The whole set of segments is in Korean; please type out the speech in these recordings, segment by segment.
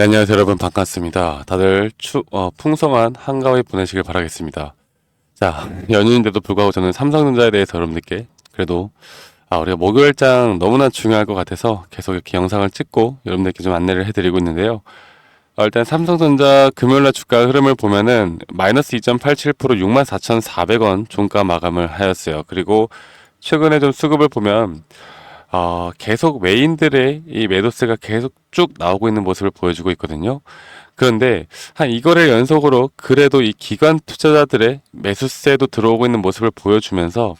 네, 안녕하세요 여러분, 반갑습니다. 다들 풍성한 한가위 보내시길 바라겠습니다. 자, 연휴인데도 불구하고 저는 삼성전자에 대해서 여러분들께 그래도 우리가 목요일장 너무나 중요할 것 같아서 계속 이렇게 영상을 찍고 여러분들께 좀 안내를 해드리고 있는데요. 일단 삼성전자 금요일날 주가 흐름을 보면은 마이너스 2.87% 64,400원 종가 마감을 하였어요. 그리고 최근에 좀 수급을 보면 계속 외인들의 이 매도세가 계속 쭉 나오고 있는 모습을 보여주고 있거든요. 그런데 한 이거를 연속으로 그래도 이 기관 투자자들의 매수세도 들어오고 있는 모습을 보여주면서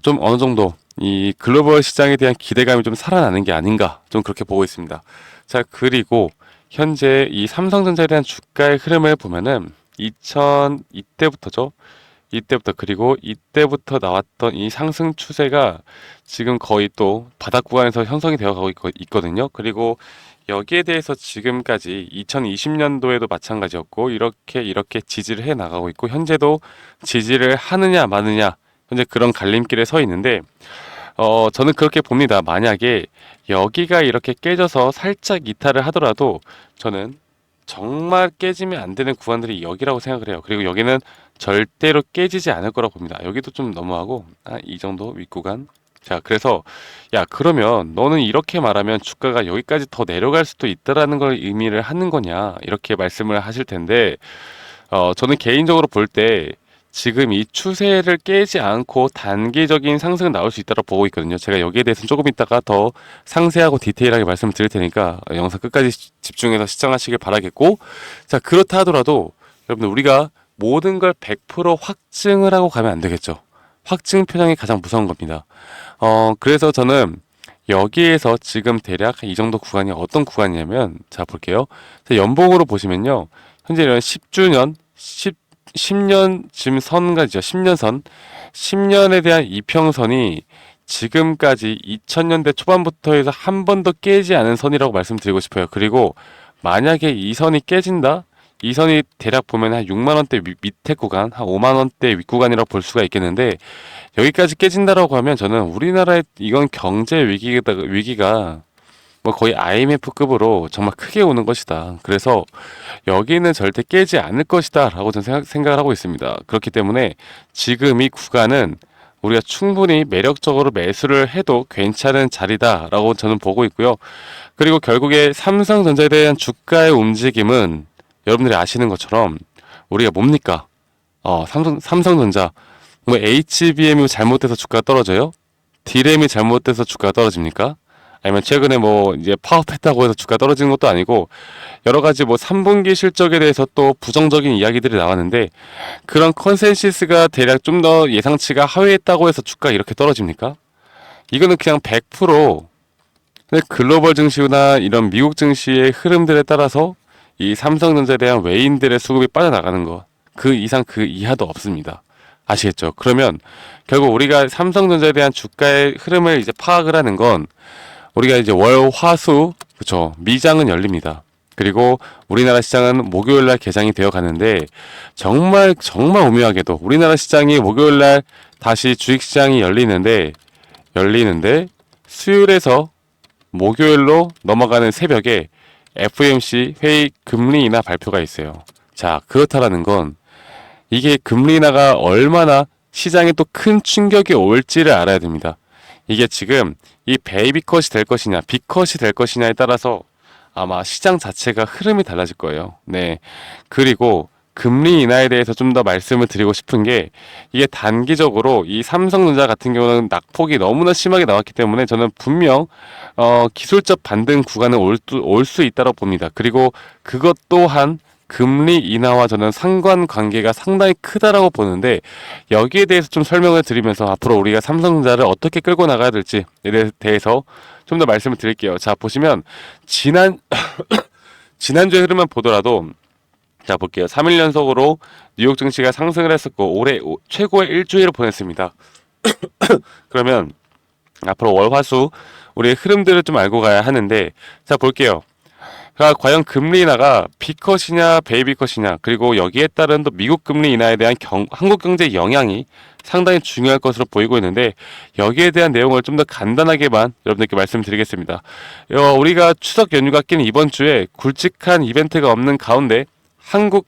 좀 어느 정도 이 글로벌 시장에 대한 기대감이 좀 살아나는 게 아닌가 좀 그렇게 보고 있습니다. 자, 그리고 현재 이 삼성전자에 대한 주가의 흐름을 보면은 2000 이때부터죠. 이때부터, 그리고 이때부터 나왔던 이 상승 추세가 지금 거의 또 바닥 구간에서 형성이 되어 가고 있거든요. 그리고 여기에 대해서 지금까지 2020년도에도 마찬가지였고 이렇게 지지를 해 나가고 있고 현재도 지지를 하느냐 마느냐 현재 그런 갈림길에 서 있는데 저는 그렇게 봅니다. 만약에 여기가 이렇게 깨져서 살짝 이탈을 하더라도 저는 정말 깨지면 안 되는 구간들이 여기라고 생각을 해요. 그리고 여기는 절대로 깨지지 않을 거라고 봅니다. 여기도 좀 너무하고 이 정도 윗구간. 자, 그래서 야, 그러면 너는 이렇게 말하면 주가가 여기까지 더 내려갈 수도 있다라는 걸 의미를 하는 거냐, 이렇게 말씀을 하실 텐데 저는 개인적으로 볼 때 지금 이 추세를 깨지 않고 단기적인 상승은 나올 수 있다고 보고 있거든요. 제가 여기에 대해서는 조금 이따가 더 상세하고 디테일하게 말씀을 드릴 테니까 영상 끝까지 집중해서 시청하시길 바라겠고, 자, 그렇다 하더라도 여러분들 우리가 모든 걸 100% 확증을 하고 가면 안 되겠죠. 확증 편향이 가장 무서운 겁니다. 그래서 저는 여기에서 지금 대략 이 정도 구간이 어떤 구간이냐면, 자, 볼게요. 자, 연봉으로 보시면요. 현재 이런 10주년, 10년 지금 선까지죠. 10년 선. 10년에 대한 이평선이 지금까지 2000년대 초반부터 해서 한 번도 깨지 않은 선이라고 말씀드리고 싶어요. 그리고 만약에 이 선이 깨진다? 이 선이 대략 보면 한 6만원대 밑에 구간, 한 5만원대 윗구간이라고 볼 수가 있겠는데, 여기까지 깨진다라고 하면 저는 우리나라의 이건 경제 위기가 뭐 거의 IMF급으로 정말 크게 오는 것이다. 그래서 여기는 절대 깨지 않을 것이다 라고 저는 생각을 하고 있습니다. 그렇기 때문에 지금 이 구간은 우리가 충분히 매력적으로 매수를 해도 괜찮은 자리다 라고 저는 보고 있고요. 그리고 결국에 삼성전자에 대한 주가의 움직임은 여러분들이 아시는 것처럼 우리가 뭡니까? 삼성전자 뭐 HBM이 잘못돼서 주가가 떨어져요? D램이 잘못돼서 주가가 떨어집니까? 아니면 최근에 뭐 이제 파업했다고 해서 주가 떨어지는 것도 아니고 여러 가지 뭐 3분기 실적에 대해서 또 부정적인 이야기들이 나왔는데, 그런 컨센시스가 대략 좀 더 예상치가 하회했다고 해서 주가 이렇게 떨어집니까? 이거는 그냥 100% 글로벌 증시나 이런 미국 증시의 흐름들에 따라서 이 삼성전자에 대한 외인들의 수급이 빠져나가는 것, 그 이상 그 이하도 없습니다. 아시겠죠? 그러면 결국 우리가 삼성전자에 대한 주가의 흐름을 이제 파악을 하는 건, 우리가 이제 월, 화, 수, 그쵸, 미장은 열립니다. 그리고 우리나라 시장은 목요일날 개장이 되어 가는데, 정말 오묘하게도 우리나라 시장이 목요일날 다시 주식시장이 열리는데 수요일에서 목요일로 넘어가는 새벽에 FOMC 회의 금리 인하 발표가 있어요. 자, 그렇다라는 건 이게 금리 인하가 얼마나 시장에 또 큰 충격이 올지를 알아야 됩니다. 이게 지금 이 베이비 컷이 될 것이냐, 빅컷이 될 것이냐에 따라서 아마 시장 자체가 흐름이 달라질 거예요. 네. 그리고 금리 인하에 대해서 좀 더 말씀을 드리고 싶은 게, 이게 단기적으로 이 삼성전자 같은 경우는 낙폭이 너무나 심하게 나왔기 때문에 저는 분명 기술적 반등 구간은 올 수 있다고 봅니다. 그리고 그것 또한 금리 인하와 저는 상관관계가 상당히 크다라고 보는데, 여기에 대해서 좀 설명을 드리면서 앞으로 우리가 삼성전자를 어떻게 끌고 나가야 될지에 대해서 좀 더 말씀을 드릴게요. 자, 보시면 지난주의 흐름만 보더라도, 자, 볼게요. 3일 연속으로 뉴욕 증시가 상승을 했었고 올해 최고의 일주일을 보냈습니다. 그러면 앞으로 월, 화, 수 우리의 흐름들을 좀 알고 가야 하는데, 자, 볼게요. 과연 금리 인하가 B컷이냐 베이비컷이냐, 그리고 여기에 따른 또 미국 금리 인하에 대한 한국 경제 영향이 상당히 중요할 것으로 보이고 있는데 여기에 대한 내용을 좀 더 간단하게만 여러분들께 말씀드리겠습니다. 우리가 추석 연휴가 낀 이번 주에 굵직한 이벤트가 없는 가운데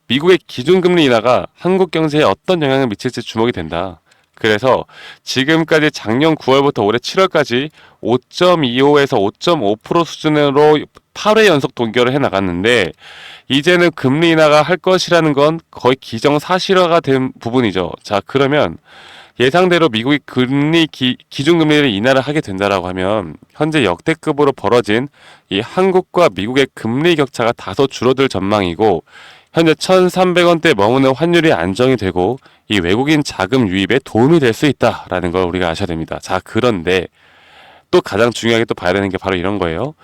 미국의 기준금리 인하가 한국 경제에 어떤 영향을 미칠지 주목이 된다. 그래서 지금까지 작년 9월부터 올해 7월까지 5.25에서 5.5% 수준으로 8회 연속 동결을 해 나갔는데 이제는 금리 인하가 할 것이라는 건 거의 기정사실화가 된 부분이죠. 자, 그러면 예상대로 미국이 기준금리를 인하를 하게 된다라고 하면 현재 역대급으로 벌어진 이 한국과 미국의 금리 격차가 다소 줄어들 전망이고 현재 1,300원대 머무는 환율이 안정이 되고 이 외국인 자금 유입에 도움이 될 수 있다라는 걸 우리가 아셔야 됩니다. 자, 그런데 또 가장 중요하게 또 봐야 되는 게 바로 이런 거예요.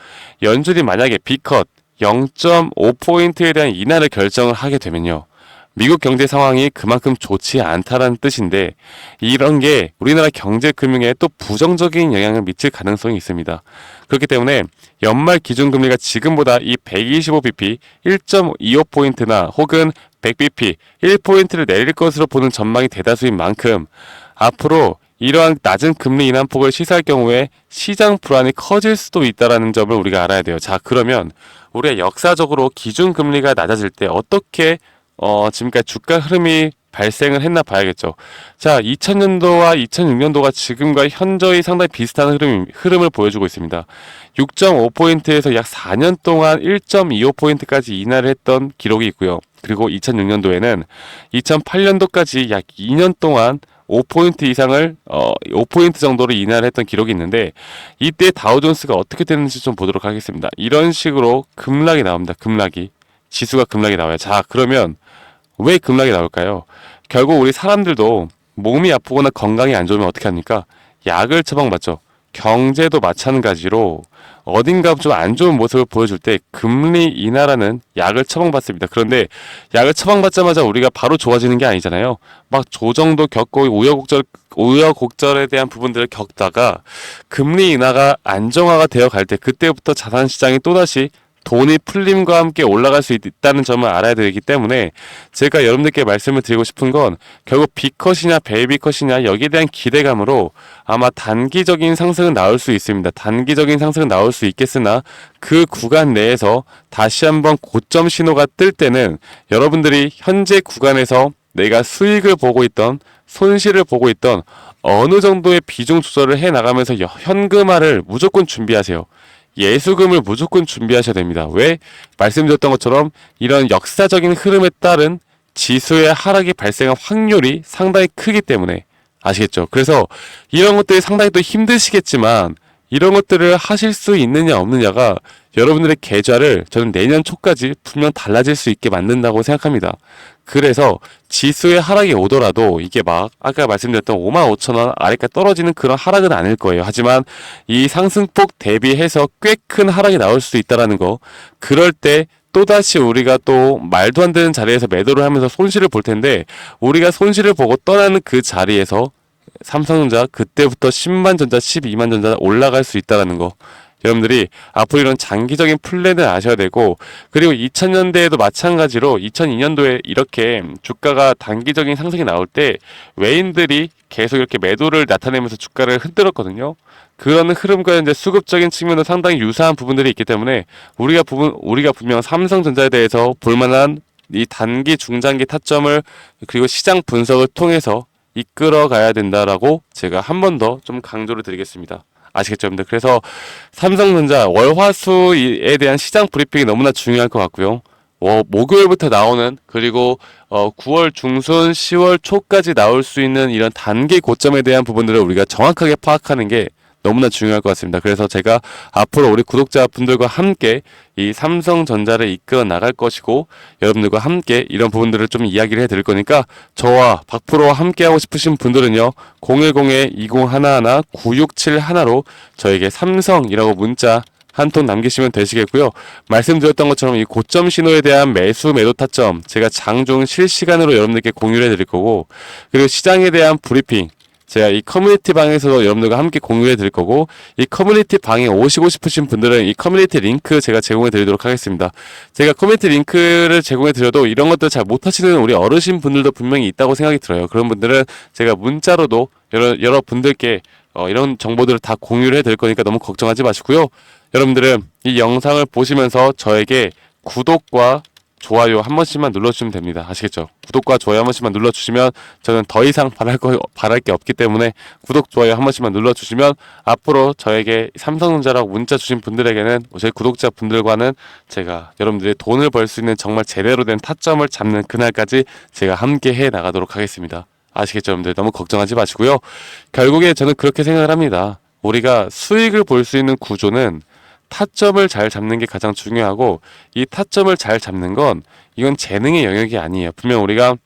연준이 만약에 B컷 0.5포인트에 대한 인하를 결정을 하게 되면요. 미국 경제 상황이 그만큼 좋지 않다라는 뜻인데 이런 게 우리나라 경제 금융에 또 부정적인 영향을 미칠 가능성이 있습니다. 그렇기 때문에 연말 기준금리가 지금보다 이 125bp 1.25포인트나 혹은 100bp 1포인트를 내릴 것으로 보는 전망이 대다수인 만큼 앞으로 이러한 낮은 금리 인하폭을 시사할 경우에 시장 불안이 커질 수도 있다는 점을 우리가 알아야 돼요. 자, 그러면 우리가 역사적으로 기준금리가 낮아질 때 어떻게 지금까지 주가 흐름이 발생을 했나 봐야겠죠. 자, 2000년도와 2006년도가 지금과 현저히 상당히 비슷한 흐름을 보여주고 있습니다. 6.5포인트에서 약 4년 동안 1.25포인트까지 인하를 했던 기록이 있고요. 그리고 2006년도에는 2008년도까지 약 2년 동안 5포인트 이상을 5포인트 정도로 인하를 했던 기록이 있는데 이때 다우존스가 어떻게 되는지 좀 보도록 하겠습니다. 이런 식으로 급락이 나옵니다. 지수가 급락이 나와요. 자, 그러면 왜 급락이 나올까요? 결국 우리 사람들도 몸이 아프거나 건강이 안 좋으면 어떻게 합니까? 약을 처방받죠. 경제도 마찬가지로 어딘가 좀 안 좋은 모습을 보여줄 때 금리 인하라는 약을 처방받습니다. 그런데 약을 처방받자마자 우리가 바로 좋아지는 게 아니잖아요. 막 조정도 겪고 우여곡절에 대한 부분들을 겪다가 금리 인하가 안정화가 되어 갈 때 그때부터 자산시장이 또다시 돈이 풀림과 함께 올라갈 수 있다는 점을 알아야 되기 때문에 제가 여러분들께 말씀을 드리고 싶은 건 결국 B컷이냐 베이비컷이냐 여기에 대한 기대감으로 아마 단기적인 상승은 나올 수 있습니다. 단기적인 상승은 나올 수 있겠으나 그 구간 내에서 다시 한번 고점 신호가 뜰 때는 여러분들이 현재 구간에서 내가 수익을 보고 있던 손실을 보고 있던 어느 정도의 비중 조절을 해 나가면서 현금화를 무조건 준비하세요. 예수금을 무조건 준비하셔야 됩니다. 왜? 말씀드렸던 것처럼 이런 역사적인 흐름에 따른 지수의 하락이 발생할 확률이 상당히 크기 때문에 아시겠죠? 그래서 이런 것들이 상당히 또 힘드시겠지만 이런 것들을 하실 수 있느냐 없느냐가 여러분들의 계좌를 저는 내년 초까지 분명 달라질 수 있게 만든다고 생각합니다. 그래서 지수의 하락이 오더라도 이게 막 아까 말씀드렸던 55,000원 아래까지 떨어지는 그런 하락은 아닐 거예요. 하지만 이 상승폭 대비해서 꽤 큰 하락이 나올 수 있다는 거. 그럴 때 또다시 우리가 또 말도 안 되는 자리에서 매도를 하면서 손실을 볼 텐데 우리가 손실을 보고 떠나는 그 자리에서 삼성전자 그때부터 10만 전자, 12만 전자 올라갈 수 있다는 거. 여러분들이 앞으로 이런 장기적인 플랜을 아셔야 되고 그리고 2000년대에도 마찬가지로 2002년도에 이렇게 주가가 단기적인 상승이 나올 때 외인들이 계속 이렇게 매도를 나타내면서 주가를 흔들었거든요. 그런 흐름과 이제 수급적인 측면도 상당히 유사한 부분들이 있기 때문에 우리가 분명 삼성전자에 대해서 볼만한 이 단기 중장기 타점을 그리고 시장 분석을 통해서 이끌어 가야 된다라고 제가 한 번 더 좀 강조를 드리겠습니다. 아시겠죠, 여러분들? 그래서 삼성전자 월화수에 대한 시장 브리핑이 너무나 중요할 것 같고요. 목요일부터 나오는 그리고 9월 중순 10월 초까지 나올 수 있는 이런 단기 고점에 대한 부분들을 우리가 정확하게 파악하는 게 너무나 중요할 것 같습니다. 그래서 제가 앞으로 우리 구독자분들과 함께 이 삼성전자를 이끌어 나갈 것이고 여러분들과 함께 이런 부분들을 좀 이야기를 해드릴 거니까 저와 박프로와 함께 하고 싶으신 분들은요 010-2011-9671로 저에게 삼성이라고 문자 한 통 남기시면 되시겠고요. 말씀드렸던 것처럼 이 고점 신호에 대한 매수 매도 타점 제가 장중 실시간으로 여러분들께 공유를 해드릴 거고 그리고 시장에 대한 브리핑 제가 이 커뮤니티 방에서도 여러분들과 함께 공유해 드릴 거고, 이 커뮤니티 방에 오시고 싶으신 분들은 이 커뮤니티 링크 제가 제공해 드리도록 하겠습니다. 제가 커뮤니티 링크를 제공해 드려도 이런 것들 잘 못하시는 우리 어르신 분들도 분명히 있다고 생각이 들어요. 그런 분들은 제가 문자로도 여러분들께 이런 정보들을 다 공유를 해 드릴 거니까 너무 걱정하지 마시고요. 여러분들은 이 영상을 보시면서 저에게 구독과 좋아요 한 번씩만 눌러주시면 됩니다. 아시겠죠? 구독과 좋아요 한 번씩만 눌러주시면 저는 더 이상 바랄 게 없기 때문에 구독, 좋아요 한 번씩만 눌러주시면 앞으로 저에게 삼성전자라고 문자 주신 분들에게는 제 구독자 분들과는 제가 여러분들이 돈을 벌 수 있는 정말 제대로 된 타점을 잡는 그날까지 제가 함께 해 나가도록 하겠습니다. 아시겠죠? 여러분들 너무 걱정하지 마시고요. 결국에 저는 그렇게 생각을 합니다. 우리가 수익을 볼 수 있는 구조는 타점을 잘 잡는 게 가장 중요하고, 이 타점을 잘 잡는 건 이건 재능의 영역이 아니에요. 분명 우리가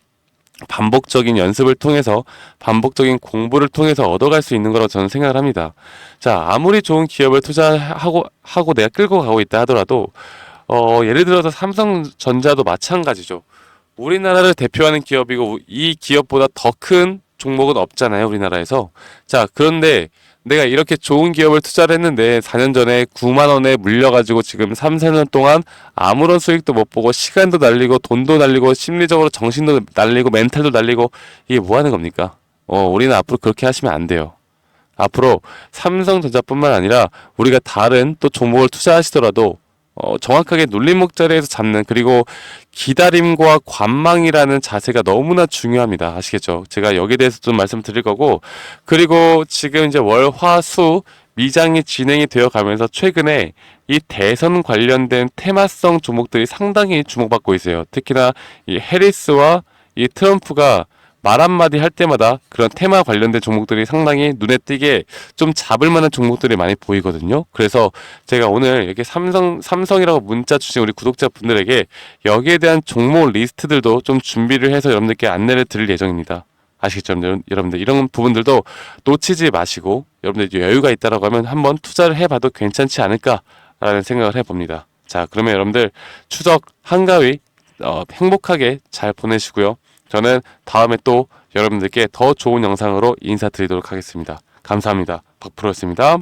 반복적인 연습을 통해서 반복적인 공부를 통해서 얻어갈 수 있는 거라고 저는 생각을 합니다. 자, 아무리 좋은 기업을 투자하고 내가 끌고 가고 있다 하더라도 예를 들어서 삼성전자도 마찬가지죠. 우리나라를 대표하는 기업이고 이 기업보다 더 큰 종목은 없잖아요, 우리나라에서. 자, 그런데 내가 이렇게 좋은 기업을 투자를 했는데 4년 전에 9만 원에 물려가지고 지금 3, 4년 동안 아무런 수익도 못 보고 시간도 날리고 돈도 날리고 심리적으로 정신도 날리고 멘탈도 날리고, 이게 뭐 하는 겁니까? 우리는 앞으로 그렇게 하시면 안 돼요. 앞으로 삼성전자뿐만 아니라 우리가 다른 또 종목을 투자하시더라도 정확하게 눌림 목자리에서 잡는, 그리고 기다림과 관망이라는 자세가 너무나 중요합니다. 아시겠죠? 제가 여기에 대해서 좀 말씀드릴 거고, 그리고 지금 이제 월, 화, 수 미장이 진행이 되어 가면서 최근에 이 대선 관련된 테마성 종목들이 상당히 주목받고 있어요. 특히나 이 해리스와 이 트럼프가 말 한마디 할 때마다 그런 테마 관련된 종목들이 상당히 눈에 띄게 좀 잡을 만한 종목들이 많이 보이거든요. 그래서 제가 오늘 이렇게 삼성이라고 문자 주신 우리 구독자분들에게 여기에 대한 종목 리스트들도 좀 준비를 해서 여러분들께 안내를 드릴 예정입니다. 아시겠죠? 여러분들 이런 부분들도 놓치지 마시고, 여러분들 여유가 있다라고 하면 한번 투자를 해봐도 괜찮지 않을까라는 생각을 해봅니다. 자, 그러면 여러분들 추석 한가위 행복하게 잘 보내시고요. 저는 다음에 또 여러분들께 더 좋은 영상으로 인사드리도록 하겠습니다. 감사합니다. 박프로였습니다.